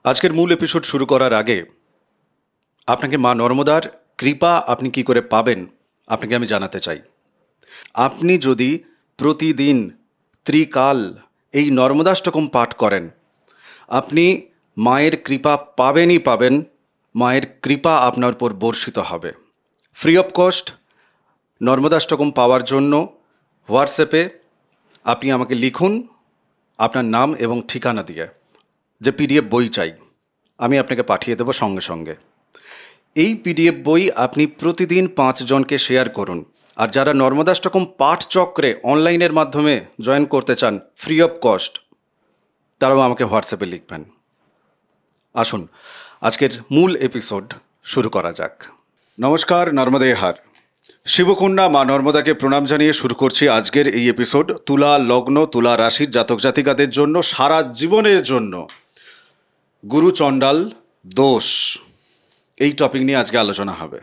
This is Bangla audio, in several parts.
আজকের মূল এপিসোড শুরু করার আগে আপনাকে মা নর্মদার কৃপা আপনি কি করে পাবেন আপনাকে আমি জানাতে চাই। আপনি যদি প্রতিদিন ত্রিকাল এই নর্মদাষ্টকম পাঠ করেন, আপনি মায়ের কৃপা পাবেনই পাবেন। মায়ের কৃপা আপনার উপর বর্ষিত হবে। ফ্রি অফ কস্ট নর্মদাষ্টকম পাওয়ার জন্য হোয়াটসঅ্যাপে আপনি আমাকে লিখুন আপনার নাম এবং ঠিকানা দিয়ে, যে পিডিএফ বই চাই, আমি আপনাকে পাঠিয়ে দেবো সঙ্গে সঙ্গে। এই পিডিএফ বই আপনি প্রতিদিন 5 জনকে শেয়ার করুন। আর যারা নর্মদাষ্টকম পাঠ চক্রে অনলাইনের মাধ্যমে জয়েন করতে চান ফ্রি অফ কস্ট, তারাও আমাকে হোয়াটসঅ্যাপে লিখবেন। আসুন আজকের মূল এপিসোড শুরু করা যাক। নমস্কার, নর্মদে হার। শিবকন্যা মা নর্মদাকে প্রণাম জানিয়ে শুরু করছি আজকের এই এপিসোড। তুলা লগ্ন, তুলা রাশির জাতক জাতিকাদের জন্য সারা জীবনের জন্য গুরু চণ্ডাল দোষ, এই টপিক নিয়ে আজকে আলোচনা হবে।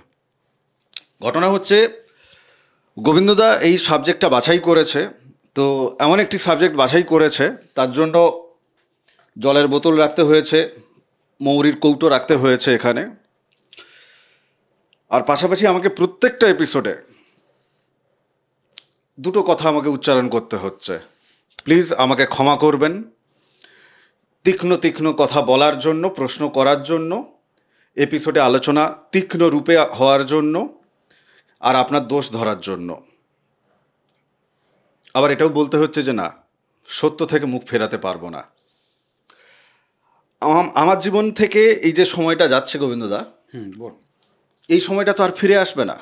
ঘটনা হচ্ছে, গোবিন্দদা এই সাবজেক্টটা বাছাই করেছে। তো এমন একটি সাবজেক্ট বাছাই করেছে, তার জন্য জলের বোতল রাখতে হয়েছে, মৌরির কৌটো রাখতে হয়েছে এখানে। আর পাশাপাশি আমাকে প্রত্যেকটা এপিসোডে দুটো কথা আমাকে উচ্চারণ করতে হচ্ছে। প্লিজ আমাকে ক্ষমা করবেন। তীক্ষ্ণ তীক্ষ্ণ কথা বলার জন্য, প্রশ্ন করার জন্য, এপিসোডে আলোচনা তীক্ষ্ণ রূপে হওয়ার জন্য, আর আপনার দোষ ধরার জন্য। আবার এটাও বলতে হচ্ছে যে না, সত্য থেকে মুখ ফেরাতে পারবো না। আমার জীবন থেকে এই যে সময়টা যাচ্ছে গোবিন্দদা, এই সময়টা তো আর ফিরে আসবে না।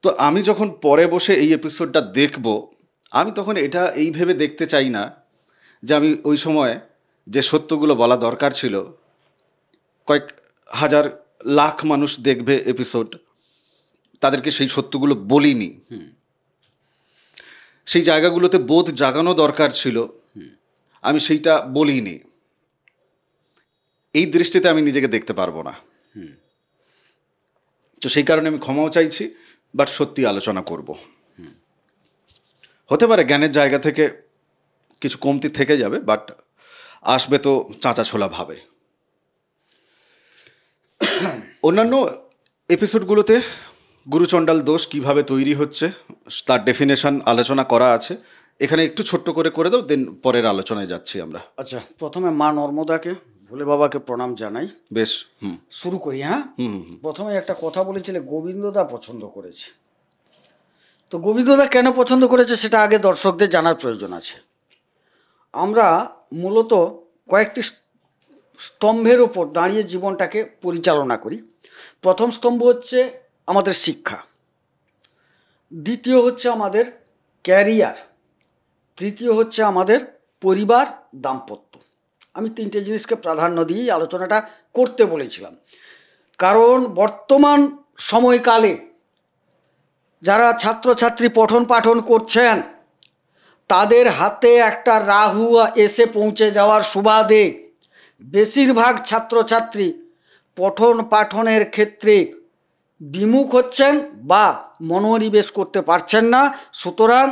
তো আমি যখন পরে বসে এই এপিসোডটা দেখব, আমি তখন এটা এই ভেবে দেখতে চাই না যে আমি ওই সময় যে সত্যগুলো বলা দরকার ছিল, কয়েক হাজার লাখ মানুষ দেখবে এপিসোড, তাদেরকে সেই সত্যগুলো বলিনি। সেই জায়গাগুলোতে বোধ জাগানো দরকার ছিল, আমি সেইটা বলিনি। এই দৃষ্টিতে আমি নিজেকে দেখতে পারবো না। তো সেই কারণে আমি ক্ষমাও চাইছি, বাট সত্যি আলোচনা করব। হতে পারে জ্ঞানের জায়গা থেকে কিছু কমতি থেকে যাবে, বাট আসবে তো চাঁচা ছোলা ভাবে। অন্যান্য এপিসোডগুলোতে গুরুচণ্ডাল দোষ কিভাবে তৈরি হচ্ছে তার ডেফিনেশন আলোচনা করা আছে। এখানে একটু ছোট্ট করে দাও, দেন পরের আলোচনায় যাচ্ছি আমরা। আচ্ছা, প্রথমে মা নর্মদাকে, ভোলে বাবাকে প্রণাম জানাই। বেশ, শুরু করি। হ্যাঁ, প্রথমে একটা কথা বলেছিলে গোবিন্দদা পছন্দ করেছে। তো গোবিন্দদা কেন পছন্দ করেছে সেটা আগে দর্শকদের জানার প্রয়োজন আছে। আমরা মূলত কয়েকটি স্তম্ভের ওপর দাঁড়িয়ে জীবনটাকে পরিচালনা করি। প্রথম স্তম্ভ হচ্ছে আমাদের শিক্ষা, দ্বিতীয় হচ্ছে আমাদের ক্যারিয়ার, তৃতীয় হচ্ছে আমাদের পরিবার, দাম্পত্য। আমি 3টে জিনিসকে প্রাধান্য দিয়েই আলোচনাটা করতে বলেছিলাম। কারণ বর্তমান সময়কালে যারা ছাত্রছাত্রী পঠন পাঠন করছেন, তাদের হাতে একটা রাহু এসে পৌঁছে যাওয়ার সুবাদে বেশিরভাগ ছাত্রছাত্রী পঠন পাঠনের ক্ষেত্রে বিমুখ হচ্ছেন বা মনোনিবেশ করতে পারছেন না। সুতরাং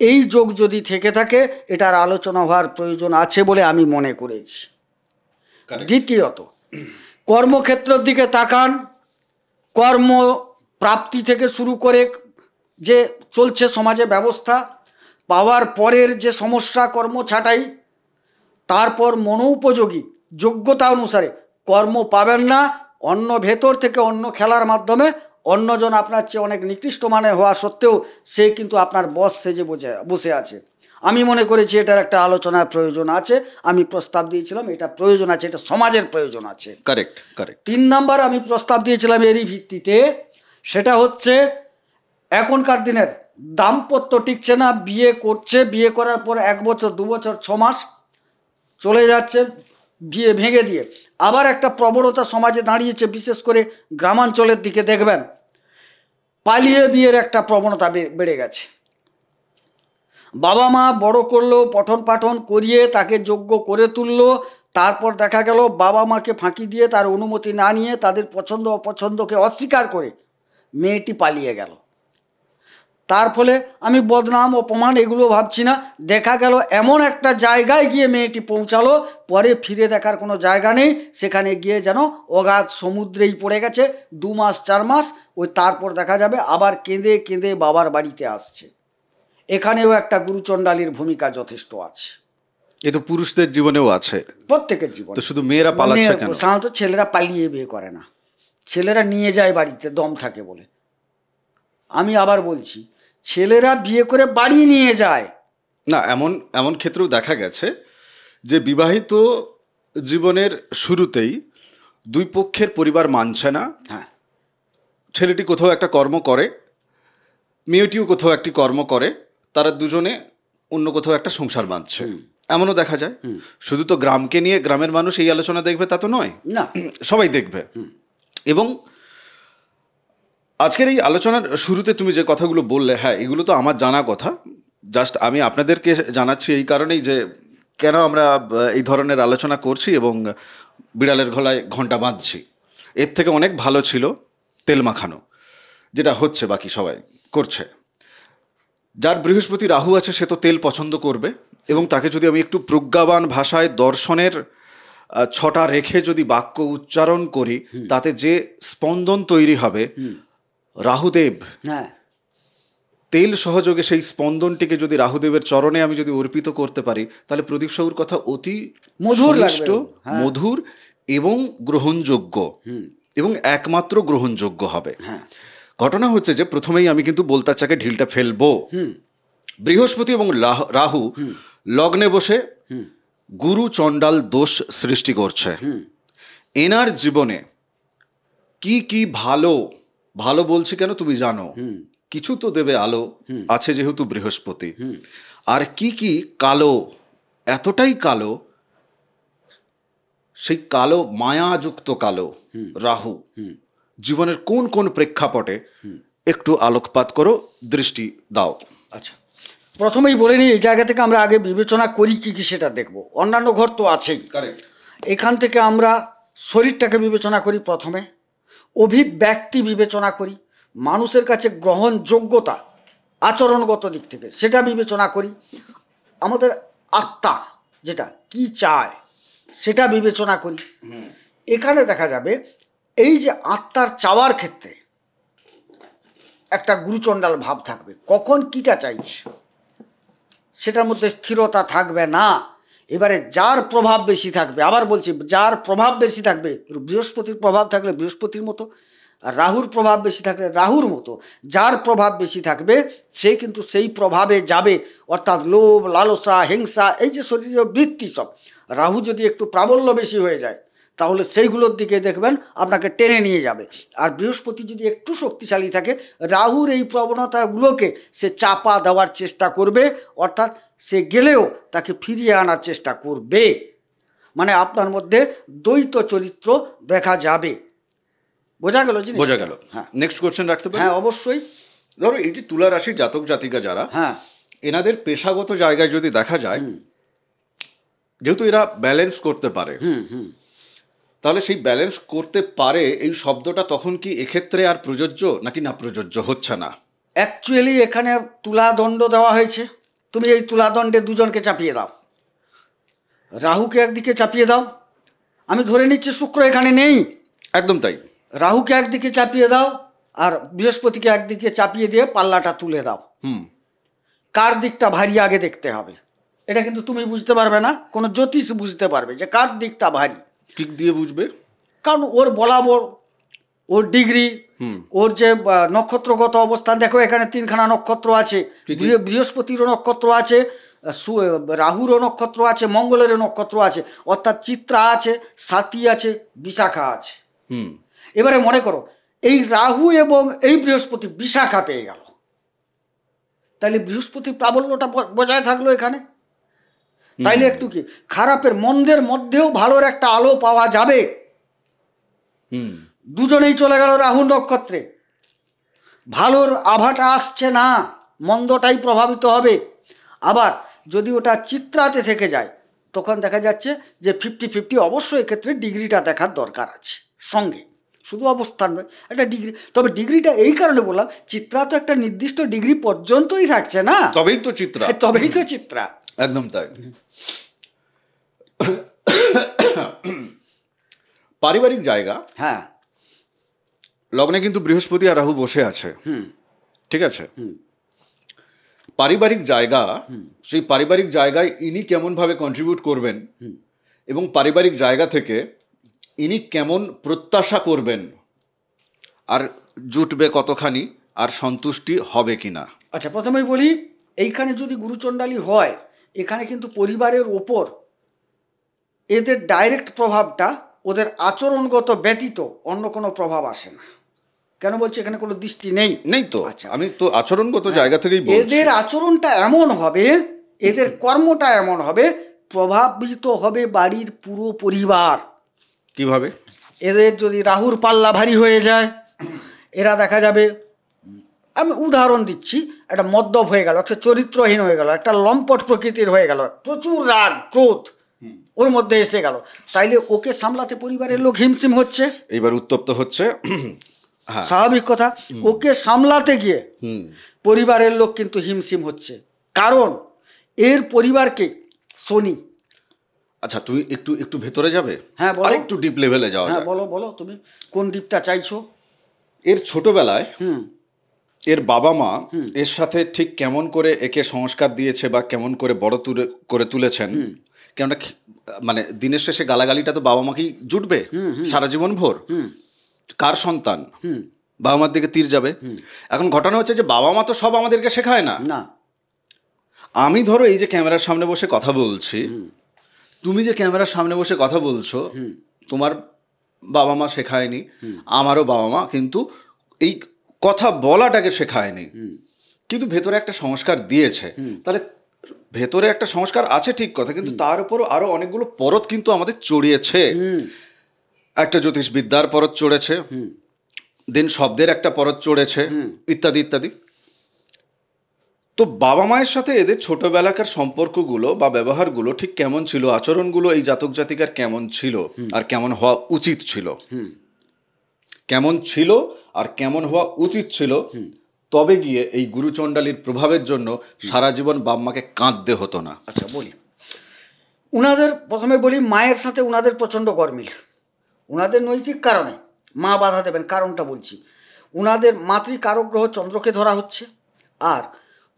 এই যোগ যদি থেকে থাকে, এটার আলোচনা হওয়ার প্রয়োজন আছে বলে আমি মনে করেছি। দ্বিতীয়ত, কর্মক্ষেত্রের দিকে তাকান। কর্ম প্রাপ্তি থেকে শুরু করে যে চলছে সমাজে ব্যবস্থা, পাওয়ার পরের যে সমস্যা কর্ম ছাঁটাই, তারপর মনোপযোগী যোগ্যতা অনুসারে কর্ম পাবেন না। অন্য ভেতর থেকে অন্য খেলার মাধ্যমে অন্যজন আপনার চেয়ে অনেক নিকৃষ্ট মানের হওয়া সত্ত্বেও সে কিন্তু আপনার বস সেজে বসে আছে। আমি মনে করেছি এটার একটা আলোচনার প্রয়োজন আছে। আমি প্রস্তাব দিয়েছিলাম এটা প্রয়োজন আছে, এটা সমাজের প্রয়োজন আছে। কারেক্ট। 3 নাম্বার আমি প্রস্তাব দিয়েছিলাম এরই ভিত্তিতে, সেটা হচ্ছে এখনকার দিনের দাম্পত্য টিকছে না। বিয়ে করছে, বিয়ে করার পর 1 বছর 2 বছর 6 মাস চলে যাচ্ছে বিয়ে ভেঙে দিয়ে। আবার একটা প্রবণতা সমাজে দাঁড়িয়েছে, বিশেষ করে গ্রামাঞ্চলের দিকে দেখবেন, পালিয়ে বিয়ের একটা প্রবণতা বেড়ে গেছে। বাবা মা বড় করলো, পঠন পাঠন করিয়ে তাকে যোগ্য করে তুললো, তারপর দেখা গেল বাবা মাকে ফাঁকি দিয়ে, তার অনুমতি না নিয়ে, তাদের পছন্দ অপছন্দকে অস্বীকার করে মেয়েটি পালিয়ে গেল। তার ফলে আমি বদনাম অপমান এগুলো ভাবছি না। দেখা গেল এমন একটা জায়গায় গিয়ে মেয়েটি পৌঁছালো, পরে ফিরে দেখার কোনো জায়গা নেই, সেখানে গিয়ে যেন অগাধ সমুদ্রেই পড়ে গেছে 2 মাস 4 মাস। ওই তারপর দেখা যাবে আবার কেঁদে কেঁদে বাবার বাড়িতে আসছে। এখানেও একটা গুরুচণ্ডালীর ভূমিকা যথেষ্ট আছে। এ তো পুরুষদের জীবনেও আছে, প্রত্যেকের জীবন। তো শুধু মেয়েরা পালাচ্ছে কেন? সাধারণত ছেলেরা পালিয়ে বিয়ে করে না, ছেলেরা নিয়ে যায় বাড়িতে দম থাকে বলে। আমি আবার বলছি, ছেলেরা বিয়ে করে বাড়ি নিয়ে যায় না, এমন এমন ক্ষেত্রেও দেখা গেছে যে বিবাহিত জীবনের শুরুতেই দুই পক্ষের পরিবার মানছে না। হ্যাঁ, ছেলেটি কোথাও একটা কর্ম করে, মেয়েটিও কোথাও একটি কর্ম করে, তারা দুজনে অন্য কোথাও একটা সংসার বাঁধছে, এমনও দেখা যায়। শুধু তো গ্রামকে নিয়ে গ্রামের মানুষ এই আলোচনা দেখবে তা তো নয়, না সবাই দেখবে। এবং আজকের এই আলোচনার শুরুতে তুমি যে কথাগুলো বললে, হ্যাঁ এগুলো তো আমার জানা কথা, জাস্ট আমি আপনাদেরকে জানাচ্ছি এই কারণেই যে কেন আমরা এই ধরনের আলোচনা করছি এবং বিড়ালের গলায় ঘন্টা বাঁধছি। এর থেকে অনেক ভালো ছিল তেল মাখানো, যেটা হচ্ছে বাকি সবাই করছে। যার বৃহস্পতি রাহু আছে সে তো তেল পছন্দ করবে, এবং তাকে যদি আমি একটু প্রজ্ঞাবান ভাষায় দর্শনের ছটা রেখে যদি বাক্য উচ্চারণ করি, তাতে যে স্পন্দন তৈরি হবে, রাহুদেব হ্যাঁ, তেল সহযোগে সেই স্পন্দনটিকে যদি রাহুদেবের চরণে আমি যদি অর্পিত করতে পারি, তাহলে প্রদীপ সাহুর কথা অতি মধুর সুমিষ্ট, লাগবে। হ্যাঁ। মধুর এবং গ্রহণযোগ্য, এবং একমাত্র গ্রহণযোগ্য হবে। হ্যাঁ, ঘটনা হচ্ছে যে প্রথমেই আমি কিন্তু বলতার চাকে ঢিলটা ফেলবো। বৃহস্পতি এবং রাহু লগ্নে বসে গুরু চণ্ডাল দোষ সৃষ্টি করছে। এনার জীবনে কি কি ভালো, ভালো বলছি কেন তুমি জানো, কিছু তো দেবে আলো, আছে যেহেতু বৃহস্পতি। আর কি কি কালো, এতটাই কালো, সেই কালো মায়াযুক্ত কালো রাহু জীবনের কোন কোন প্রেক্ষাপটে একটু আলোকপাত করো, দৃষ্টি দাও। আচ্ছা, প্রথমেই বলে নিই, এই জায়গা থেকে আমরা আগে বিবেচনা করি কি কি সেটা দেখব। অন্যান্য ঘর তো আছেই, এখান থেকে আমরা শরীরটাকে বিবেচনা করি, প্রথমে অভিব্যক্তি বিবেচনা করি, মানুষের কাছে গ্রহণযোগ্যতা আচরণগত দিক থেকে সেটা বিবেচনা করি, আমাদের আত্মা যেটা কি চায় সেটা বিবেচনা করি। এখানে দেখা যাবে এই যে আত্মার চাওয়ার ক্ষেত্রে একটা গুরুচণ্ডাল ভাব থাকবে, কখন কিটা চাইছি সেটার মধ্যে স্থিরতা থাকবে না। এবারে যার প্রভাব বেশি থাকবে, আবার বলছি যার প্রভাব বেশি থাকবে, বৃহস্পতির প্রভাব থাকলে বৃহস্পতির মতো, আর রাহুর প্রভাব বেশি থাকলে রাহুর মতো। যার প্রভাব বেশি থাকবে সে কিন্তু সেই প্রভাবে যাবে, অর্থাৎ লোভ, লালসা, হিংসা, এই যে শরীরীয় বৃত্তি সব, রাহু যদি একটু প্রাবল্য বেশি হয়ে যায় তাহলে সেইগুলোর দিকে দেখবেন আপনাকে টেনে নিয়ে যাবে। আর বৃহস্পতি যদি একটু শক্তিশালী থাকে, রাহুর এই প্রবণতাগুলোকে সে চাপা দেওয়ার চেষ্টা করবে, অর্থাৎ সে গেলেও তাকে ফিরিয়ে আনার চেষ্টা করবে। মানে আপনার মধ্যে দ্বৈত চরিত্র দেখা যাবে। বোঝা গেল? বোঝা গেল। হ্যাঁ, নেক্সট কোশ্চেন রাখতে পারি? হ্যাঁ অবশ্যই। ধরো এই যে তুলা রাশির জাতক জাতিকা যারা, হ্যাঁ, এনাদের পেশাগত জায়গায় যদি দেখা যায়, যেহেতু এরা ব্যালেন্স করতে পারে, তাহলে সেই ব্যালেন্স করতে পারে এই শব্দটা তখন কি এক্ষেত্রে আর প্রযোজ্য নাকি না প্রযোজ্য হচ্ছে না? অ্যাকচুয়ালি এখানে তুলাদণ্ড দেওয়া হয়েছে, তুমি এই তুলাদণ্ডে দুজনকে চাপিয়ে দাও, রাহুকে একদিকে চাপিয়ে দাও, আমি ধরে নিচ্ছি শুক্র এখানে নেই, একদম তাই, রাহুকে একদিকে চাপিয়ে দাও আর বৃহস্পতিকে একদিকে চাপিয়ে দিয়ে পাল্লাটা তুলে দাও। কার দিকটা ভারী আগে দেখতে হবে, এটা কিন্তু তুমি বুঝতে পারবে না, কোনো জ্যোতিষ বুঝতে পারবে যে কার দিকটা ভারী। কি দিয়ে বুঝবে? কারণ ওর বলাবর, ওর ডিগ্রি, ওর যে নক্ষত্রগত অবস্থান, দেখো এখানে 3খানা নক্ষত্র আছে, বৃহস্পতিরও নক্ষত্র আছে, রাহুরও নক্ষত্র আছে, মঙ্গলেরও নক্ষত্র আছে, অর্থাৎ চিত্রা আছে, সাথী আছে, বিশাখা আছে। এবারে মনে করো এই রাহু এবং এই বৃহস্পতি বিশাখা পেয়ে গেল, তাইলে বৃহস্পতির প্রাবল্যটা বজায় থাকলো এখানে। তাইলে একটু কি খারাপের মন্দের মধ্যেও ভালোর একটা আলো পাওয়া যাবে। দুজনেই চলে গেল রাহু নক্ষত্রে, ভালোর আভাটা আসছে না, মন্দটাই প্রভাবিত হবে। আবার যদি ওটা চিত্রাতে থেকে যায় তখন দেখা যাচ্ছে যে 50-50 অবশ্যই এক্ষেত্রে ডিগ্রিটা দেখার দরকার আছে সঙ্গে। শুধু অবস্থান নয়, একটা ডিগ্রি। তবে ডিগ্রিটা এই কারণে বললাম, চিত্রা তো একটা নির্দিষ্ট ডিগ্রি পর্যন্তই থাকছে না, তবেই তো চিত্রা, তবেই তো চিত্রা। একদম তাই। পারিবারিক জায়গা, হ্যাঁ, লগ্নে কিন্তু বৃহস্পতি আর রাহু বসে আছে, ঠিক আছে। পারিবারিক জায়গা, সেই পারিবারিক জায়গায় ইনি কেমনভাবে কন্ট্রিবিউট করবেন এবং পারিবারিক জায়গা থেকে ইনি কেমন প্রত্যাশা করবেন, আর জুটবে কতখানি, আর সন্তুষ্টি হবে কিনা। আচ্ছা, প্রথমেই বলি, এইখানে যদি গুরুচণ্ডালী হয়, এখানে কিন্তু পরিবারের ওপর এদের ডাইরেক্ট প্রভাবটা ওদের আচরণগত ব্যতীত অন্য কোনো প্রভাব আসে না। কেন বলছি? এখানে কোনো দৃষ্টি নেই, নেই তো। আচ্ছা, আমি তো আচরণগত জায়গা থেকেই বলছি। এদের আচরণটা এমন হবে, এদের কর্মটা এমন হবে, প্রভাবিত হবে বাড়ির পুরো পরিবার। কিভাবে? এদের যদি রাহুর পাল্লা ভারী হয়ে যায়, এরা দেখা যাবে, আমি উদাহরণ দিচ্ছি, একটা মদ্যপ হয়ে গেল, একটা চরিত্রহীন হয়ে গেল, একটা লম্পট প্রকৃতির হয়ে গেল, প্রচুর রাগ ক্রোধ ওর মধ্যে এসে গেল, তাইলে ওকে সামলাতে পরিবারের লোক হিমশিম হচ্ছে, এইবার উত্তপ্ত হচ্ছে, স্বাভাবিক কথা। ওকে সামলাতে গিয়ে পরিবারের লোক কিন্তু হিমশিম হচ্ছে, কারণ এর পরিবারকে শনি। আচ্ছা, তুমি একটু একটু ভেতরে যাবে? হ্যাঁ, বলো। একটু ডিপ লেভেলে যাওয়া হ্যাঁ, যাক। বলো বলো, তুমি কোন ডিপটা চাইছো? এর ছোটবেলায় এর বাবা মা এর সাথে ঠিক কেমন করে একে সংস্কার দিয়েছে বা কেমন করে বড় করে তুলেছেন, কেননা মানে দিনের শেষে গালাগালিটা তো বাবা মাকেই জুটবে সারা জীবন ভোর। কার সন্তান, বাবা মার দিকে তীর যাবে। এখন ঘটনা হচ্ছে যে বাবা মা তো সব আমাদেরকে শেখায় না। আমি ধরো এই যে ক্যামেরার সামনে বসে কথা বলছি, তুমি যে ক্যামেরার সামনে বসে কথা বলছো, তোমার বাবা মা শেখায়নি, আমারও বাবা মা কিন্তু এই কথা বলাটাকে শেখায়নি, কিন্তু ভেতরে একটা সংস্কার দিয়েছে। তাহলে ভেতরে একটা সংস্কার আছে, ঠিক কথা, কিন্তু তার উপরও আরো অনেকগুলো পরত কিন্তু আমাদের চড়িয়েছে। একটা জ্যোতিষবিদ্যার পরত চড়েছে, দেন শব্দের একটা পরত চড়েছে, ইত্যাদি ইত্যাদি। তো বাবা মায়ের সাথে এদের ছোটবেলাকার সম্পর্কগুলো বা ব্যবহারগুলো ঠিক কেমন ছিল, আচরণগুলো এই জাতক জাতিকার কেমন ছিল আর কেমন হওয়া উচিত ছিল, কেমন ছিল আর কেমন হওয়া উচিত ছিল, তবে গিয়ে এই গুরুচণ্ডালীর প্রভাবের জন্য সারা জীবন বাবা মাকে কাঁদতে হতো না। আচ্ছা, বলি, উনাদের প্রথমে বলি, মায়ের সাথে উনাদের প্রচণ্ড গরমিল, উনাদের নৈতিক কারণে মা বাধা দেবেন। কারণটা বলছি, উনাদের মাতৃকারক গ্রহ চন্দ্রকে ধরা হচ্ছে, আর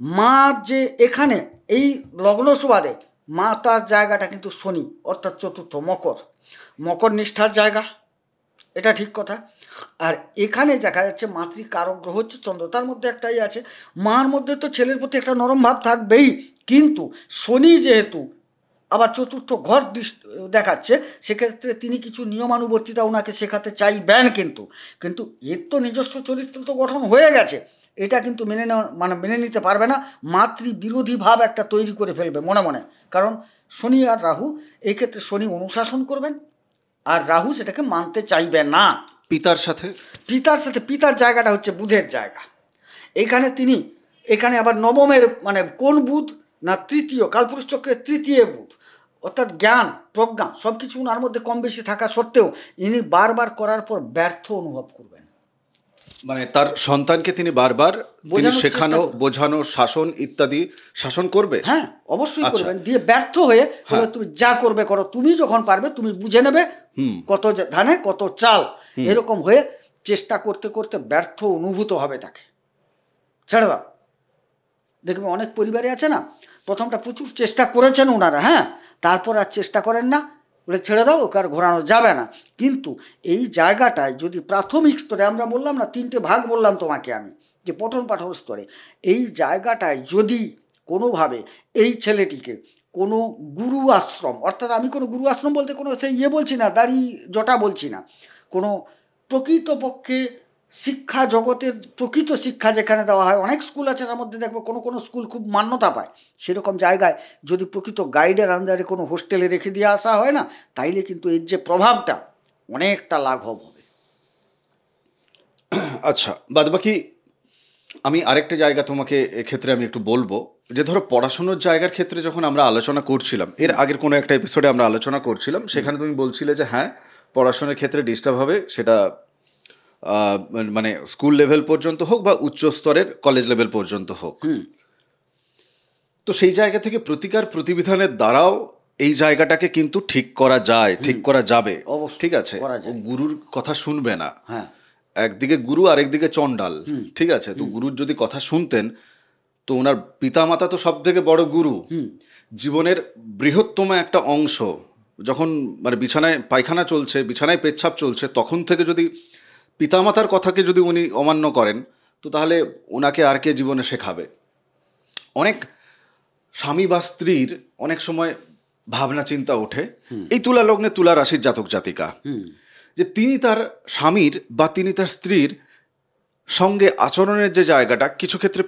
মার যে এখানে এই লগ্ন সুবাদে মা, তার জায়গাটা কিন্তু শনি, অর্থাৎ চতুর্থ মকর নিষ্ঠার জায়গা, এটা ঠিক কথা। আর এখানে দেখা যাচ্ছে মাতৃকারক গ্রহ হচ্ছে চন্দ্র, তার মধ্যে একটাই আছে, মার মধ্যে তো ছেলের প্রতি একটা নরম ভাব থাকবেই, কিন্তু শনি যেহেতু আবার চতুর্থ ঘর দেখাচ্ছে, সেক্ষেত্রে তিনি কিছু নিয়মানুবর্তিতা ওনাকে শেখাতে চাইবেন, কিন্তু এর তো নিজস্ব চরিত্র তো গঠন হয়ে গেছে, এটা কিন্তু মেনে নিতে পারবে না, মাতৃবিরোধী ভাব একটা তৈরি করে ফেলবে মনে মনে। কারণ শনি আর রাহু, এই ক্ষেত্রে শনি অনুশাসন করবেন আর রাহু সেটাকে মানতে চাইবে না। পিতার সাথে পিতার জায়গাটা হচ্ছে বুধের জায়গা, এখানে আবার নবমের মানে কোন বুধ না, তৃতীয়, কালপুরুষ চক্রের তৃতীয় বুধ, অর্থাৎ জ্ঞান প্রজ্ঞা সব কিছু ওনার মধ্যে কম বেশি থাকা সত্ত্বেও ইনি বারবার করার পর ব্যর্থ অনুভব করবেন। মানে তার সন্তানকে তিনি বারবার শেখানো, বোঝানো, শাসন ইত্যাদি শাসন করবে। হ্যাঁ, অবশ্যই করবেন, দিয়ে ব্যর্থ হয়ে তুমি যা করবে করো, তুমি যখন পারবে তুমি বুঝে নেবে কত ধানে কত চাল, এরকম হয়ে চেষ্টা করতে করতে ব্যর্থ অনুভূত হবে, তাকে ছেড়ে দাও। দেখবে অনেক পরিবারে আছে না, প্রথমটা প্রচুর চেষ্টা করেছেন ওনারা, হ্যাঁ, তারপর আর চেষ্টা করেন না, বলে ছেড়ে দাও, ওকে আর ঘোরানো যাবে না। কিন্তু এই জায়গাটায় যদি প্রাথমিক স্তরে, আমরা বললাম না 3টে ভাগ বললাম তোমাকে আমি, যে পঠন পাঠন স্তরে, এই জায়গাটায় যদি কোনোভাবে এই ছেলেটিকে কোনো গুরু আশ্রম, অর্থাৎ আমি কোনো গুরু আশ্রম বলতে কোনো সেই বলছি না, দাড়ি জটা বলছি না, কোনো প্রকৃতপক্ষে শিক্ষা জগতের প্রকৃত শিক্ষা যেখানে দেওয়া হয়, অনেক স্কুল আছে, তার মধ্যে দেখবো কোনো স্কুল খুব মান্যতা পায়, সেরকম জায়গায় যদি প্রকৃত গাইডের আন্ডারে কোনো হোস্টেলে রেখে দিয়ে আসা হয় না, তাইলে কিন্তু এর যে প্রভাবটা অনেকটা লাঘব হবে। আচ্ছা, বাদবাকি আমি আরেকটা জায়গা তোমাকে এক্ষেত্রে আমি একটু বলবো, যে ধরো পড়াশোনার জায়গার ক্ষেত্রে যখন আমরা আলোচনা করছিলাম, এর আগের কোনো একটা এপিসোডে আমরা আলোচনা করছিলাম, সেখানে তুমি বলছিলে যে হ্যাঁ, পড়াশোনার ক্ষেত্রে ডিস্টার্ব হবে, সেটা মানে স্কুল লেভেল পর্যন্ত হোক বা উচ্চ স্তরের কলেজ লেভেল পর্যন্ত হোক। তো সেই জায়গা থেকে প্রতিকার প্রতিবিধানের দ্বারাও এই জায়গাটাকে কিন্তু ঠিক করা যায়, ঠিক করা যাবে। ঠিক আছে, ও গুরুর কথা শুনবে না। একদিকে গুরু আর একদিকে চণ্ডাল। ঠিক আছে, তো গুরুর যদি কথা শুনতেন তো ওনার পিতামাতা তো সব থেকে বড় গুরু। জীবনের বৃহত্তম একটা অংশ যখন মানে বিছানায় পায়খানা চলছে, বিছানায় পেচ্ছাপ চলছে, তখন থেকে যদি পিতামাতার কথাকে যদি উনি অমান্য করেন তো তাহলে ওনাকে আর কে জীবনে শেখাবে? অনেক স্বামী বা স্ত্রীর অনেক সময় ভাবনা চিন্তা ওঠে, এই তুলা লগ্নে তুলা রাশির জাতক জাতিকা, যে তিনি তার স্বামীর বা তিনি তার স্ত্রীর সঙ্গে আচরণের যে জায়গাটা কিছু ক্ষেত্রে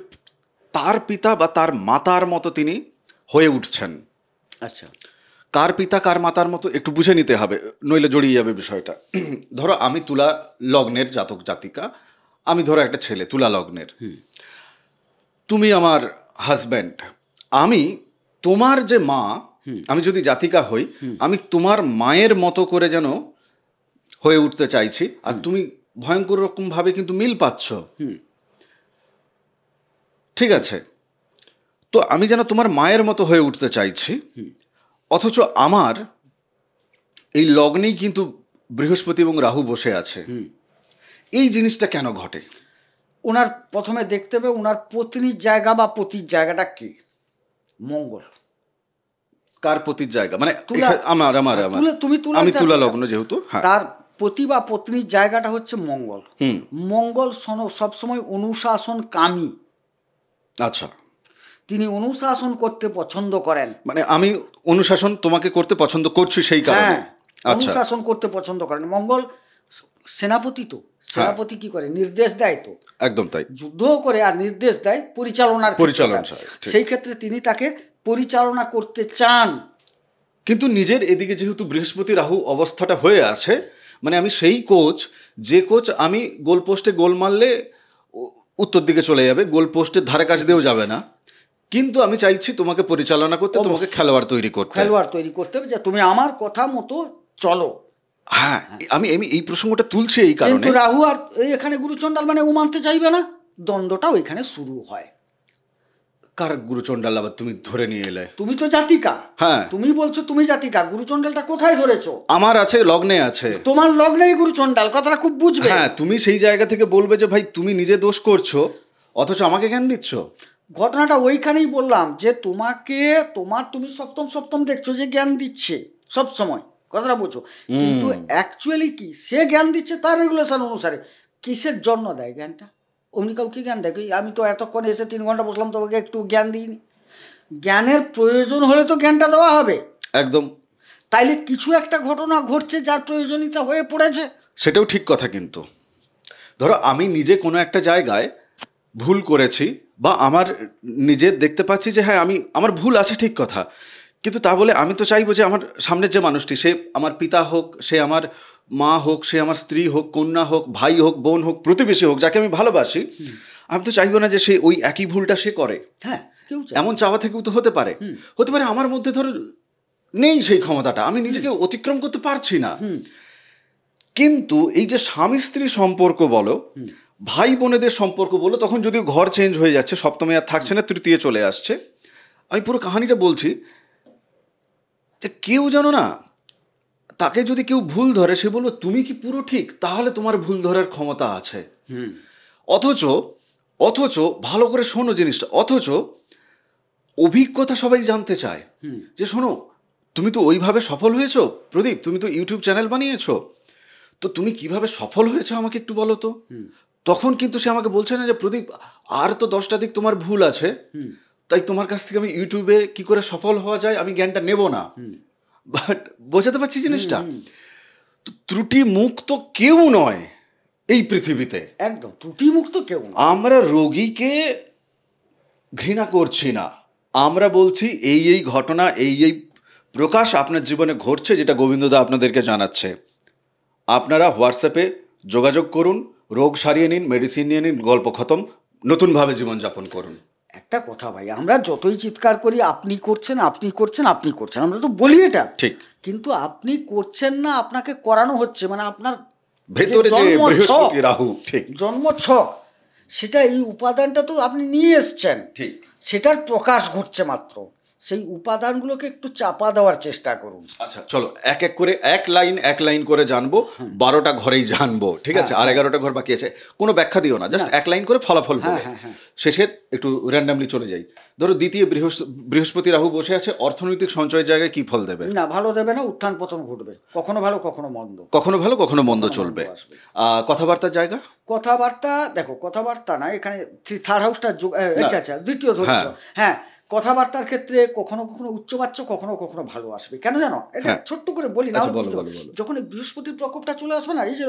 তার পিতা বা তার মাতার মতো তিনি হয়ে উঠছেন। আচ্ছা, কার পিতা কার মাতার মতো একটু বুঝে নিতে হবে, নইলে জড়িয়ে যাবে বিষয়টা। ধরো আমি তুলা লগ্নের জাতক জাতিকা, আমি ধরো একটা ছেলে তুলা লগ্নের, তুমি আমার হাজব্যান্ড, আমি তোমার যে মা, আমি যদি জাতিকা হই, আমি তোমার মায়ের মতো করে যেন হয়ে উঠতে চাইছি, আর তুমি ভয়ঙ্কর রকম ভাবে কিন্তু মিল পাচ্ছ। ঠিক আছে, তো আমি যেন তোমার মায়ের মতো হয়ে উঠতে চাইছি, অথচ আমার এই লগ্নেই কিন্তু বৃহস্পতি এবং রাহু বসে আছে। এই জিনিসটা কেন ঘটে? ওনার প্রথমে দেখতে হবে ওনার পত্নীর জায়গা বা পতির জায়গাটা কি। মঙ্গল কার পতির জায়গা? মানে আমার আমার আমার আমি তুলা লগ্ন যেহেতু, তার পতি বা পত্নীর জায়গাটা হচ্ছে মঙ্গল। মঙ্গল সবসময় অনুশাসন কামী। আচ্ছা, তিনি অনুশাসন করতে পছন্দ করেন। মানে আমি অনুশাসন তোমাকে করতে পছন্দ করছি সেই কারণে। অনুশাসন করতে পছন্দ করেন। মঙ্গল সেনাপতি, তো সেনাপতি কি করে? নির্দেশ দেয়। তো একদম তাই, যুদ্ধ করে আর নির্দেশ দেয় পরিচালনা। সেই ক্ষেত্রে তিনি তাকে পরিচালনা করতে চান। কিন্তু নিজের এদিকে যেহেতু বৃহস্পতি রাহু অবস্থাটা হয়ে আছে, মানে আমি সেই কোচ, যে কোচ আমি গোল পোস্টে গোল মারলে উত্তর দিকে চলে যাবে, গোল পোস্টের ধারে কাছে দিয়েও যাবে না, কিন্তু আমি চাইছি তোমাকে পরিচালনা করতে, তোমাকে খেলোয়াড় তৈরি করতে হবে, যে তুমি আমার কথা মতো চলো। হ্যাঁ, আমি এই প্রসঙ্গটা তুলছি এই কারণে, রাহু আর এখানে গুরুচণ্ডাল মানে ও মানতে চাইবে না, দ্বন্দ্বটাও এখানে শুরু হয়। কার গুরুচণ্ডাল আবার তুমি ধরে নিয়ে এলে? তুমি তো জাতিকা। হ্যাঁ, তুমি বলছো তুমি জাতিকা, গুরুচণ্ডালটা কোথায় ধরেছো? আমার আছে, লগ্নে আছে। তোমার লগ্নেই গুরুচণ্ডাল, কথাটা খুব বুঝবে। হ্যাঁ, তুমি সেই জায়গা থেকে বলবে যে ভাই তুমি নিজে দোষ করছো, অথচ আমাকে জ্ঞান দিচ্ছ। ঘটনাটা ওইখানেই বললাম যে তুমি সপ্তম দেখছো যে জ্ঞান দিচ্ছে সব সময়, কথাটা বুঝো। কিন্তু অ্যাকচুয়ালি কি সে জ্ঞান দিচ্ছে তার রেগুলেশন অনুসারে। কিসের জন্য দেয় জ্ঞানটা? অমনি কাউকে জ্ঞান দেয়? আমি তো এতক্ষণ এসে 3 ঘন্টা বসলাম, তোমাকে একটু জ্ঞান দিইনি। জ্ঞানের প্রয়োজন হলে তো জ্ঞানটা দেওয়া হবে। একদম। তাইলে কিছু একটা ঘটনা ঘটছে যার প্রয়োজনীয়তা হয়ে পড়েছে। সেটাও ঠিক কথা। কিন্তু ধরো আমি নিজে কোনো একটা জায়গায় ভুল করেছি, বা আমার নিজের দেখতে পাচ্ছি যে হ্যাঁ আমার ভুল আছে, ঠিক কথা, কিন্তু তা বলে আমি তো চাইবো যে আমার সামনের যে মানুষটি, সে আমার পিতা হোক, সে আমার মা হোক, সে আমার স্ত্রী হোক, কন্যা হোক, ভাই হোক, বোন হোক, প্রতিবেশী হোক, যাকে আমি ভালোবাসি, আমি তো চাইবো না যে সে ওই একই ভুলটা সে করে। হ্যাঁ, এমন চাওয়া থেকেও তো হতে পারে আমার মধ্যে ধরো নেই সেই ক্ষমতাটা, আমি নিজেকে অতিক্রম করতে পারছি না। কিন্তু এই যে স্বামী স্ত্রী সম্পর্ক বলো, ভাই বোনেদের সম্পর্ক বলো, তখন যদিও ঘর চেঞ্জ হয়ে যাচ্ছে, সপ্তমে আর থাকছে না, তৃতীয় চলে আসছে, আমি পুরো কাহিনীটা বলছি যে কেউ জানো না, তাকে যদি কেউ ভুল ধরে, সে বলবো তুমি কি পুরো ঠিক, তাহলে তোমার ভুল ধরার ক্ষমতা আছে। অথচ ভালো করে শোনো জিনিসটা, অথচ অভিজ্ঞতা সবাই জানতে চায় যে শোনো, তুমি তো ওইভাবে সফল হয়েছো প্রদীপ, তুমি তো ইউটিউব চ্যানেল বানিয়েছো, তো তুমি কিভাবে সফল হয়েছো আমাকে একটু বলো তো। তখন কিন্তু সে আমাকে বলছে না যে প্রদীপ আর তো 10টা দিক তোমার ভুল আছে, তাই তোমার কাছ থেকে আমি ইউটিউবে কি করে সফল হওয়া যায় আমি জ্ঞানটা নেব না। বাট বোঝাতে পারছি জিনিসটা? তো ত্রুটি মুক্ত কেউ নয় এই পৃথিবীতে, একদম ত্রুটি মুক্ত কেউ। আমরা রোগীকে ঘৃণা করছি না, আমরা বলছি এই ঘটনা, এই প্রকাশ আপনার জীবনে ঘটছে, যেটা গোবিন্দদা আপনাদেরকে জানাচ্ছে। আপনারা হোয়াটসঅ্যাপে যোগাযোগ করুন, রোগ সারিয়ে নিন, মেডিসিন নিয়ে নিন, গল্প খতম, নতুনভাবে জীবনযাপন করুন। একটা কথা ভাই, আমরা যতই চিৎকার করি আপনি করছেন, আমরা তো বলি এটা ঠিক, কিন্তু আপনি করছেন না, আপনাকে করানো হচ্ছে, মানে আপনার ভেতরে যে জন্ম বৃহস্পতি ছক, রাহু, ঠিক জন্ম ছক, সেটা এই উপাদানটা তো আপনি নিয়ে এসছেন, ঠিক। সেটার প্রকাশ ঘটছে মাত্র। সেই উপাদানগুলোকে একটু চাপা দেওয়ার চেষ্টা করুন। আচ্ছা চলো এক এক করে এক লাইন করে জানবো, 12টা ঘরেই জানবো, ঠিক আছে? আর 11টা ঘর বাকি আছে। কোনো ব্যাখ্যা দিও না, জাস্ট এক লাইন করে ফলাফল বলে শেষের একটু র্যান্ডামলি চলে যাই। ধরো দ্বিতীয় বৃহস্পতি রাহু বসে আছে, অর্থনৈতিক সঞ্চয়ের জায়গায় কি ফল দেবে? না, ভালো দেবে না, উত্থান পতন ঘটবে, কখনো ভালো কখনো মন্দ, কখনো ভালো কখনো মন্দ চলবে। কথাবার্তার জায়গা, কথাবার্তা দেখো, কথাবার্তা না, এখানে থার্ড হাউসটা আচ্ছা দ্বিতীয় ধরছ, হ্যাঁ, কথাবার্তার ক্ষেত্রে কখনো কখনো উচ্চবাচ্য, কখনো কখনো ভালো আসবে। কেন জানো? এটা ছোট্ট করে বলি না, যখন বৃহস্পতির প্রকোপটা চলে আসবে না, এই যে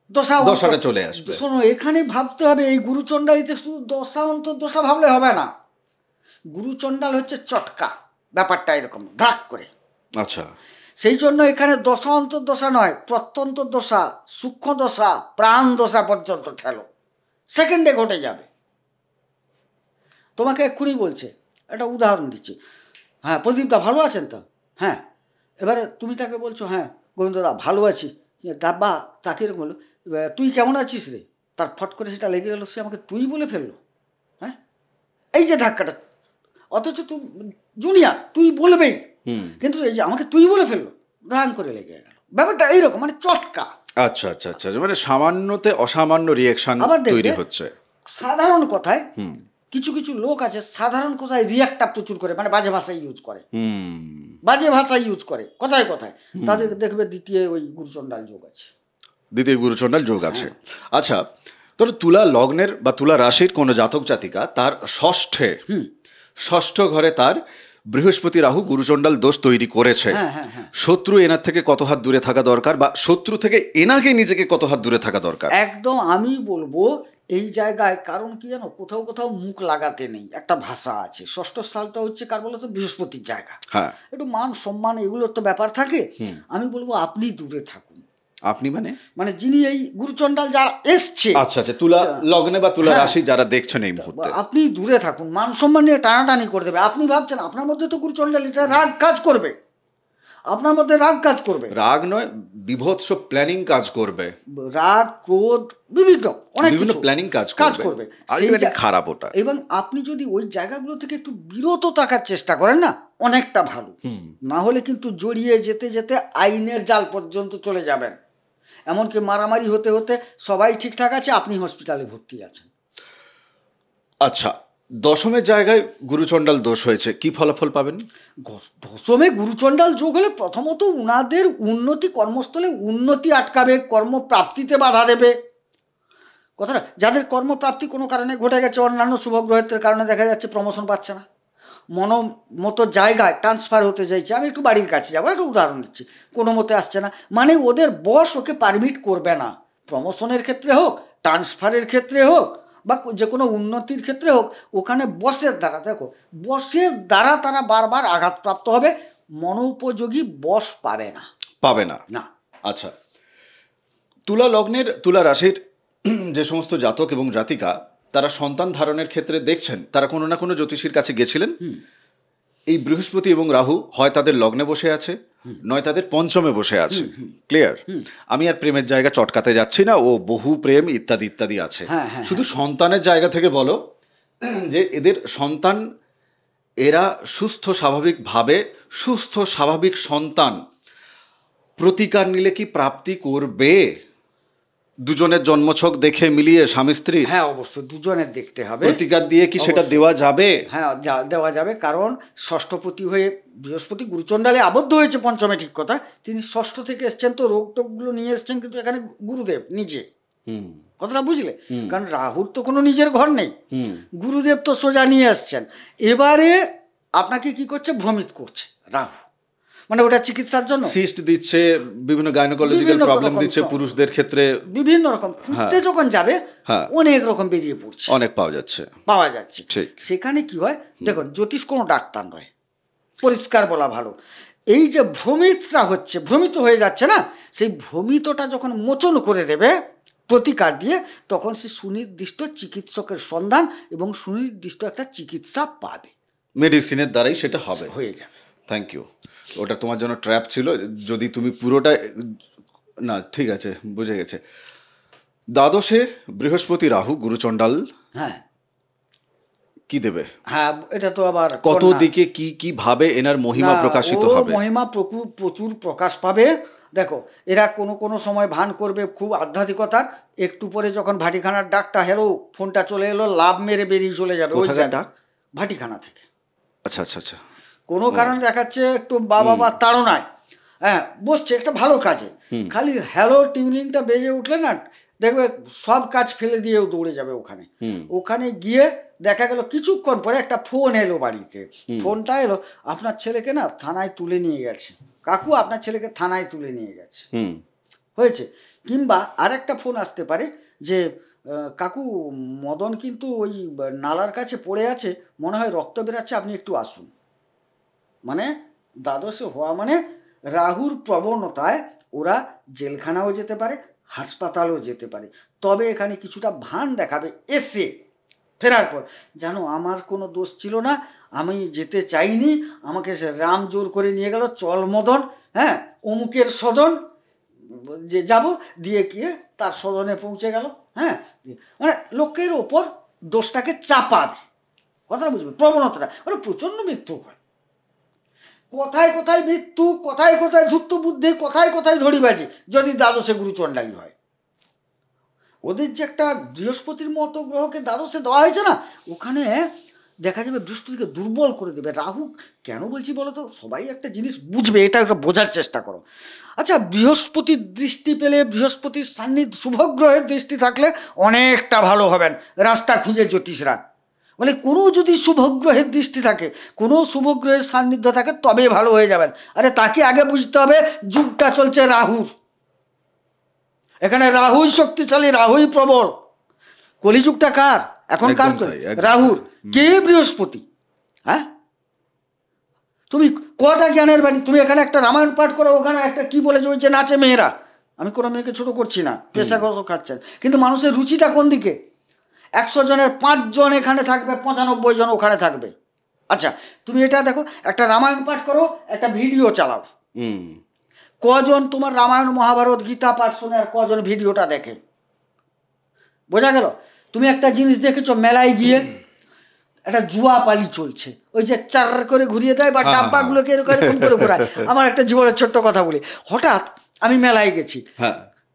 দশাটা চলে আসবে, শোনো, এখানে ভাবতে হবে এই গুরুচণ্ডালিতে শুধু দশা অন্তর্দশা ভাবলে হবে না। গুরুচণ্ডাল হচ্ছে চটকা, ব্যাপারটা এরকম ধাক করে। আচ্ছা, সেই জন্য এখানে দশা অন্তর্দশা নয়, প্রত্যন্ত দশা, সূক্ষ্ম দশা, প্রাণ দশা পর্যন্ত ঠেলো, সেকেন্ডে ঘটে যাবে। তোমাকে এক্ষুনি বলছে, একটা উদাহরণ দিচ্ছি, হ্যাঁ প্রদীপদা ভালো আছেন তো? হ্যাঁ, এবারে তুমি তাকে বলছো হ্যাঁ গোবিন্দদা ভালো আছি, বা তাকে এরকম বললো তুই কেমন আছিস রে, তার ফট করে সেটা লেগে গেল, সে আমাকে তুই বলে ফেললো। হ্যাঁ, এই যে ধাক্কাটা, অথচ তুই জুনিয়র, তুই বলবেই, কিন্তু এই যে আমাকে তুই বলে ফেললো, রাং করে লেগে গেল, ব্যাপারটা এইরকম, মানে চটকা। আচ্ছা আচ্ছা আচ্ছা, মানে সামান্যতে অসামান্য রিয়াকশন তৈরি হচ্ছে। সাধারণ কথায় কিছু কিছু লোক আছে, সাধারণ কথায় রিয়াক্টটা প্রচুর করে, মানে বাজে ভাষা ইউজ করে, বাজে ভাষা ইউজ করে কথায় কথায়, তাদের দেখবে দ্বিতীয় ওই গুরুচণ্ডাল যোগ আছে, দ্বিতীয় গুরুচণ্ডাল যোগ আছে। আচ্ছা, ধরো তুলা লগ্নের বা তুলা রাশির কোনো জাতক জাতিকা, তার ষষ্ঠ ঘরে তার বৃহস্পতি রাহু গুরুচণ্ডাল দোষ তৈরি করেছে, শত্রু এনার থেকে কত হাত দূরে থাকা দরকার, বা শত্রু থেকে এনাকে নিজেকে কত হাত দূরে থাকা দরকার? একদম আমি বলবো এই জায়গায়, কারণ কি জানো, কোথাও কোথাও মুখ লাগাতে নেই, একটা ভাষা আছে। ষষ্ঠ স্থলটা হচ্ছে কার বলতো, বৃহস্পতির জায়গা, একটু মান সম্মান এগুলোর তো ব্যাপার থাকে। আমি বলবো আপনি দূরে থাকুন। আপনি মানে যিনি এই গুরুচণ্ডাল যারা এসছে, আচ্ছা আচ্ছা, তুলা লগ্নে বা তুলা রাশি যারা দেখছেন এই মুহূর্তে, আপনি দূরে থাকুন। মান সম্মান নিয়ে টানাটানি করে দেবে। আপনি ভাবছেন আপনার মধ্যে তো গুরুচণ্ডাল, এটা রাগ কাজ করবে, আপনার মধ্যে রাগ কাজ করবে, রাগ নয় বিভৎস প্ল্যানিং কাজ করবে, রাগ ক্রোধ বিভিন্ন প্ল্যানিং কাজ করবে, খারাপ ওটা। এবং আপনি যদি ওই জায়গাগুলো থেকে একটু বিরত থাকার চেষ্টা করেন না, অনেকটা ভালো। না হলে কিন্তু জড়িয়ে যেতে যেতে আইনের জাল পর্যন্ত চলে যাবেন, এমনকি মারামারি হতে হতে সবাই ঠিকঠাক আছে, আপনি হসপিটালে ভর্তি আছেন। আচ্ছা, দশমের জায়গায় গুরুচণ্ডাল দোষ হয়েছে, কি ফলাফল পাবেন? দশমে গুরুচণ্ডাল যোগ হলে প্রথমত উনাদের উন্নতি, কর্মস্থলে উন্নতি আটকাবে, কর্মপ্রাপ্তিতে বাধা দেবে। কথাটা, যাদের কর্মপ্রাপ্তি কোনো কারণে ঘটে গেছে, অন্যান্য শুভগ্রহের কারণে দেখা যাচ্ছে প্রমোশন পাচ্ছে না, মতো জায়গায় ট্রান্সফার হতে চাইছে, আমি একটু বাড়ির কাছে যাবো, একটা উদাহরণ দিচ্ছি, কোনো মতে আসছে না, মানে ওদের বস ওকে পারমিট করবে না, প্রমোশনের ক্ষেত্রে হোক, ট্রান্সফারের ক্ষেত্রে হোক, বা যে কোনো উন্নতির ক্ষেত্রে হোক, ওখানে বসের দ্বারা, দেখো বসের দ্বারা তারা বারবার আঘাতপ্রাপ্ত হবে, মনোপযোগী বস পাবে না না। আচ্ছা, তুলা লগ্নের তুলা রাশির যে সমস্ত জাতক এবং জাতিকা তারা সন্তান ধারণের ক্ষেত্রে দেখছেন, তারা কোনো না কোনো জ্যোতিষীর কাছে গেছিলেন। এই বৃহস্পতি এবং রাহু হয় তাদের লগ্নে বসে আছে, নয় তাদের পঞ্চমে বসে আছে। ক্লিয়ার? আমি আর প্রেমের জায়গা চটকাতে যাচ্ছি না, ও বহু প্রেম ইত্যাদি ইত্যাদি আছে। শুধু সন্তানের জায়গা থেকে বলো যে এদের সন্তান, এরা সুস্থ স্বাভাবিক সন্তান প্রতিকার নিলে কি প্রাপ্তি করবে? দুজনের জন্মছক দেখে মিলিয়ে স্বামী স্ত্রী, হ্যাঁ অবশ্যই দুজনের দেখতে হবে, প্রতিকার দিয়ে কি সেটা দেওয়া যাবে? হ্যাঁ দেওয়া যাবে, কারণ ষষ্ঠপতি হয়ে বৃহস্পতি গুরুচণ্ডালে আবদ্ধ হয়েছে পঞ্চমে, ঠিক কথা, তিনি ষষ্ঠ থেকে এসছেন, তো রোগ টোগগুলো নিয়ে এসছেন, কিন্তু এখানে গুরুদেব নিজে, কথাটা বুঝলে? কারণ রাহুর তো কোনো নিজের ঘর নেই, গুরুদেব তো সোজা নিয়ে আসছেন। এবারে আপনাকে কি করছে, ভ্রমিত করছে রাহু, মানে ওটা চিকিৎসার জন্য সিস্ট দিচ্ছে, বিভিন্ন গাইনোকোলজিক্যাল প্রবলেম দিচ্ছে পুরুষদের ক্ষেত্রে, বিভিন্ন রকম খুঁজতে যখন যাবে অনেক রকম বেরিয়ে পড়ছে, অনেক পাওয়া যাচ্ছে। ঠিক, সেখানে কি হয় দেখুন, জ্যোতিষ কোনো ডাক্তার নয়, পরিষ্কার বলা ভালো। এই যে ভ্রমিত হয়ে যাচ্ছে না, সেই ভ্রমিতটা যখন মোচন করে দেবে প্রতিকার দিয়ে, তখন সে সুনির্দিষ্ট চিকিৎসকের সন্ধান এবং সুনির্দিষ্ট একটা চিকিৎসা পাবে, মেডিসিনের দ্বারাই সেটা হয়ে যাবে। যাবে। Thank you. ওটা তোমার জন্য ট্র্যাপ ছিল, যদি তুমি পুরোটা না ঠিক আছে, বুঝে গেছে। দ্বাদশে বৃহস্পতি রাহু গুরুচণ্ডাল হ্যাঁ কি দেবে? হ্যাঁ, এটা তো আবার কত কন্যা। দিকে কি কি ভাবে এনার মহিমা না, প্রকাশিত ও হবে? মহিমা প্রচুর প্রকাশ পাবে। দেখো, এরা কোনো কোনো সময় ভান করবে খুব আধ্যাত্মিকতার, একটু পরে যখন ভাটিখানার ডাকটা হেলো, ফোনটা চলে এলো, লাভ মেরে বেরিয়ে চলে যাবে ওই কোথাকার ডাক? ভাটিখানা থেকে। আচ্ছা আচ্ছা আচ্ছা। কোনো কারণ দেখাচ্ছে একটু বাবা বা তাড়নায়, হ্যাঁ বসছে একটা ভালো কাজে, খালি হ্যালো টিউনিংটা বেজে উঠলে না, দেখবে সব কাজ ফেলে দিয়েও দৌড়ে যাবে ওখানে। ওখানে গিয়ে দেখা গেল কিছুক্ষণ পরে একটা ফোন এলো বাড়িতে, ফোনটা এলো আপনার ছেলেকে না থানায় তুলে নিয়ে গেছে, কাকু আপনার ছেলেকে থানায় তুলে নিয়ে গেছে, হয়েছে। কিংবা আরেকটা ফোন আসতে পারে যে কাকু মদন কিন্তু ওই নালার কাছে পড়ে আছে, মনে হয় রক্ত বেরাচ্ছে, আপনি একটু আসুন। মানে দ্বাদশে হওয়া মানে রাহুর প্রবণতায় ওরা জেলখানাও যেতে পারে, হাসপাতালও যেতে পারে। তবে এখানে কিছুটা ভান দেখাবে এসে ফেরার পর, জানো আমার কোনো দোষ ছিল না, আমি যেতে চাইনি, আমাকে সে রাম জোর করে নিয়ে গেল, চল মদন, হ্যাঁ অমুকের সদন যে যাব, দিয়ে গিয়ে তার সদনে পৌঁছে গেল। হ্যাঁ, মানে লোকের ওপর দোষটাকে চাপাবে, কথাটা বুঝবে, প্রবণতাটা মানে প্রচণ্ড মৃত্যু হয়, কোথায় কোথায় মৃত্যু, কোথায় কোথায় ধূর্ত বুদ্ধি, কোথায় কোথায় ধরিবাজি, যদি দ্বাদশে গুরুচণ্ডালী হয়। ওদের যে একটা বৃহস্পতির মতো গ্রহকে দ্বাদশে দেওয়া হয়েছে না, ওখানে দেখা যাবে বৃহস্পতিকে দুর্বল করে দেবে। রাহু কেন বলছি বলো তো, সবাই একটা জিনিস বুঝবে, এটা একটা বোঝার চেষ্টা করো। আচ্ছা, বৃহস্পতির দৃষ্টি পেলে, বৃহস্পতির সান্নিধ্য, শুভগ্রহের দৃষ্টি থাকলে অনেকটা ভালো হবেন রাস্তা খুঁজে জ্যোতিষরা। বলে কোনো যদি শুভগ্রহের দৃষ্টি থাকে, কোনো শুভগ্রহের সান্নিধ্য থাকে, তবে ভালো হয়ে যাবেন। আরে তাকে আগে বুঝতে হবে যুগটা চলছে রাহুর, এখানে রাহুই শক্তিশালী, রাহুই প্রবল। কলিযুগটা কার এখন? কার? রাহুর। কে? বৃহস্পতি। হ্যাঁ, তুমি কটা জ্ঞানের বাণী, তুমি এখানে একটা রামায়ণ পাঠ করো, ওখানে একটা কি বলেছে, ওই যে নাচে মেয়েরা, আমি কোনো মেয়েকে ছোট করছি না, পেশাগত খাচ্ছেন, কিন্তু মানুষের রুচিটা কোন দিকে? 100 জনের 5 জন এখানে থাকবে, 95 জন ওখানে থাকবে। আচ্ছা, তুমি এটা দেখো, একটা রামায়ণ পাঠ করো, একটা ভিডিও চালাও, কজন তোমার রামায়ণ মহাভারত গীতা পাঠ শোনে আর কজন ভিডিওটা দেখে? বোঝা গেল? তুমি একটা জিনিস দেখেছো, মেলায় গিয়ে একটা জুয়া পালি চলছে, ওই যে চার করে ঘুরিয়ে দেয় বা ডাব্বাগুলোকে এরকম করে ঘোরায়। আমার একটা জীবনের ছোট্ট কথা বলি, হঠাৎ আমি মেলায় গেছি,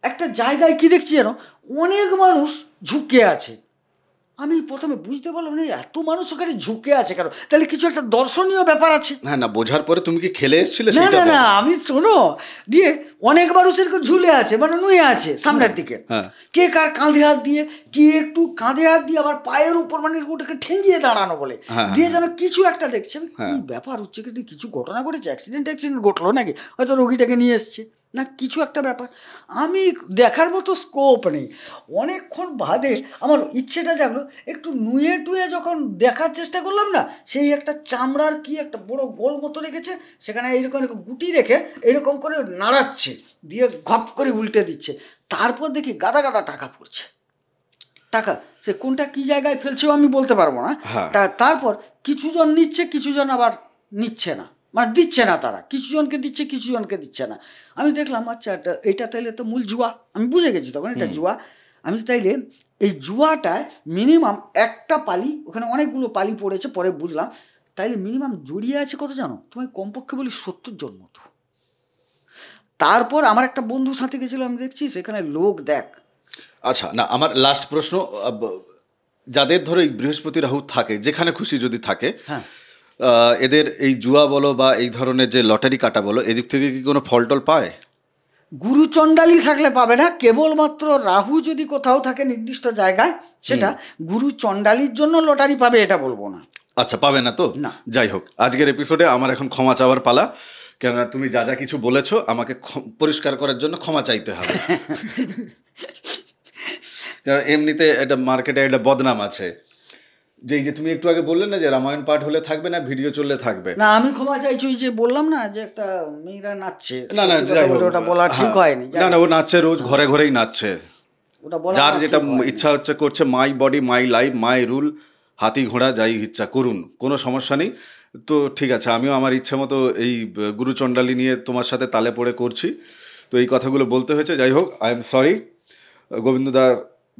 একটা জায়গায় কি দেখছি যেন অনেক মানুষ ঝুঁকে আছে। আমি প্রথমে বুঝতে পারলাম না এত মানুষ ওখানে ঝুঁকে আছে কেন, তাহলে কিছু একটা দর্শনীয় ব্যাপার আছে। হ্যাঁ, না বোঝার পরে তুমি কি খেলে এসেছিলে? না না না, আমি শোনো, দিয়ে অনেক মানুষ এরকম ঝুলে আছে, মানে নুয়ে আছে সামনের দিকে, কে কার কাঁধে হাত দিয়ে, কে একটু কাঁধে হাত দিয়ে আবার পায়ের উপর, মানে ওটাকে ঠেঙ্গিয়ে দাঁড়ানো বলে, দিয়ে যেন কিছু একটা দেখছে। কি ব্যাপার হচ্ছে, কিছু ঘটনা ঘটেছে, অ্যাক্সিডেন্ট ঘটলো নাকি, হয়তো রোগীটাকে নিয়ে এসছে, না কিছু একটা ব্যাপার, আমি দেখার মতো স্কোপ নেই। অনেকক্ষণ বাদে আমার ইচ্ছেটা জাগলো, একটু নুয়ে টুয়ে যখন দেখার চেষ্টা করলাম না, সেই একটা চামড়ার কি একটা বড় গোল মতো রেখেছে, সেখানে এইরকম গুটি রেখে এরকম করে নাড়াচ্ছে, দিয়ে ঘপ করে উল্টে দিচ্ছে, তারপর দেখি গাদা গাদা টাকা পড়ছে। টাকা সে কোনটা কি জায়গায় ফেলছেও আমি বলতে পারবো না। তারপর কিছুজন নিচ্ছে, কিছুজন আবার নিচ্ছে না, মানে দিচ্ছে না, তারা কিছুজনকে দিচ্ছে, কিছুজনকে দিচ্ছে না। আমি দেখলাম আচ্ছা এটা তাইলে তো মূল জুয়া, আমি বুঝে গেছি তখন এটা জুয়া। আমি তাইলে এই জুয়াটায় মিনিমাম একটা পালি, ওখানে অনেকগুলো পালি পড়েছে, পরে বুঝলাম, তাইলে মিনিমাম জড়িয়ে আছে কত জানো, তোমায় কমপক্ষে বলি 70 জন মতো। তারপর আমার একটা বন্ধুর সাথে গেছিলাম, আমি দেখছি সেখানে লোক দেখ। আচ্ছা, না আমার লাস্ট প্রশ্ন, যাদের ধরো এই বৃহস্পতি রাহু থাকে, যেখানে খুশি যদি থাকে, এদের এই জুয়া বলো বা এই ধরনের যে লটারি কাটা বলো, এদিক থেকে কি কোনো ফলটল পায়? গুরুচণ্ডালী থাকলে পাবে না, কেবলমাত্র রাহু যদি কোথাও থাকে নির্দিষ্ট জায়গায়, সেটা গুরুচণ্ডালীর জন্য লটারি পাবে, এটা বলবো না। আচ্ছা, পাবে না তো? না। যাই হোক, আজকের এপিসোডে আমার এখন ক্ষমা চাওয়ার পালা, কেননা তুমি যা যা কিছু বলেছো আমাকে পরিষ্কার করার জন্য ক্ষমা চাইতে হবে। এমনিতে এটা মার্কেটে একটা বদনাম আছে, যে তুমি একটু আগে বললে না যে রামায়ণ পাঠ হলে থাকবে না, ভিডিও চললে থাকবে না। আমি ক্ষমা চাইছি, যে বললাম না যে একটা মেয়েরা নাচছে, না না যাই হোক, ওটা বলা ঠিক হয়নি। না না, ও নাচছে, রোজ ঘরে ঘরেই নাচছে, যার যেটা ইচ্ছা হচ্ছে করছে, my body my life my rule, হাতি ঘোড়া যাই ইচ্ছা করুন, কোনো সমস্যা নেই। তো ঠিক আছে, আমিও আমার ইচ্ছে মতো এই গুরুচণ্ডালী নিয়ে তোমার সাথে তালে পড়ে করছি, তো এই কথাগুলো বলতে হয়েছে। যাই হোক, আই এম সরি, গোবিন্দদার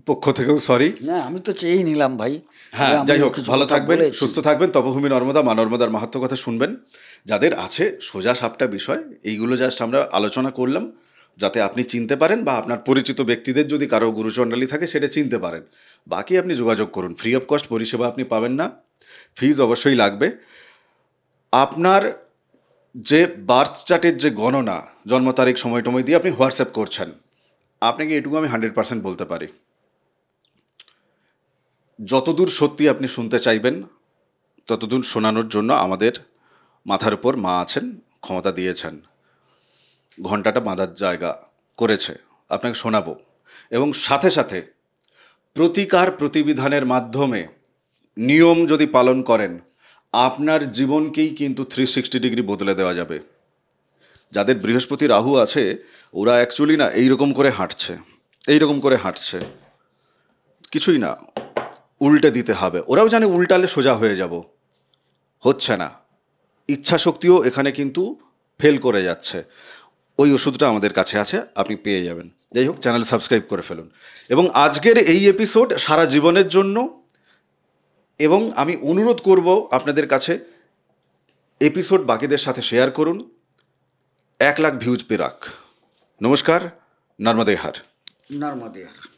পক্ষ থেকেও সরি। না, আমি তো চেয়েই নিলাম ভাই। হ্যাঁ, যে আমি যাই হোক, কিছু ভালো কথা থাকবেন, বলেছি। সুস্থ থাকবেন। তপভূমি নর্মদা, মা নর্মদার মাহাত্ম্য কথা শুনবেন। যাদের আছে সোজা সাপটা বিষয়, এইগুলো জাস্ট আমরা আলোচনা করলাম যাতে আপনি চিনতে পারেন, বা আপনার পরিচিত ব্যক্তিদের যদি কারো গুরুচণ্ডালী থাকে সেটা চিনতে পারেন। বাকি আপনি যোগাযোগ করুন, ফ্রি অফ কস্ট পরিষেবা আপনি পাবেন না, ফিজ অবশ্যই লাগবে। আপনার যে বার্থ চার্টের যে গণনা, জন্ম তারিখ সময় টময় দিয়ে আপনি হোয়াটসঅ্যাপ করছেন, আপনাকে এটুকু আমি 100% বলতে পারি, যতদূর সত্যি আপনি শুনতে চাইবেন ততদূর শোনানোর জন্য আমাদের মাথার উপর মা আছেন, ক্ষমতা দিয়েছেন, ঘন্টাটা বাঁধার জায়গা করেছে, আপনাকে শোনাবো। এবং সাথে সাথে প্রতিকার প্রতিবিধানের মাধ্যমে নিয়ম যদি পালন করেন, আপনার জীবনকেই কিন্তু 360 ডিগ্রি বদলে দেওয়া যাবে। যাদের বৃহস্পতি রাহু আছে, ওরা অ্যাকচুয়ালি না এইরকম করে হাঁটছে, কিছুই না, উল্টে দিতে হবে। ওরাও জানে উল্টালে সোজা হয়ে যাব, হচ্ছে না। ইচ্ছা শক্তিও এখানে কিন্তু ফেল করে যাচ্ছে। ওই ওষুধটা আমাদের কাছে আছে, আপনি পেয়ে যাবেন। যাই হোক, চ্যানেল সাবস্ক্রাইব করে ফেলুন। এবং আজকের এই এপিসোড সারা জীবনের জন্য, এবং আমি অনুরোধ করব আপনাদের কাছে, এপিসোড বাকিদের সাথে শেয়ার করুন। 1 লাখ ভিউজ পেরাক। নমস্কার, নর্মদে হার। নর্মদে হার।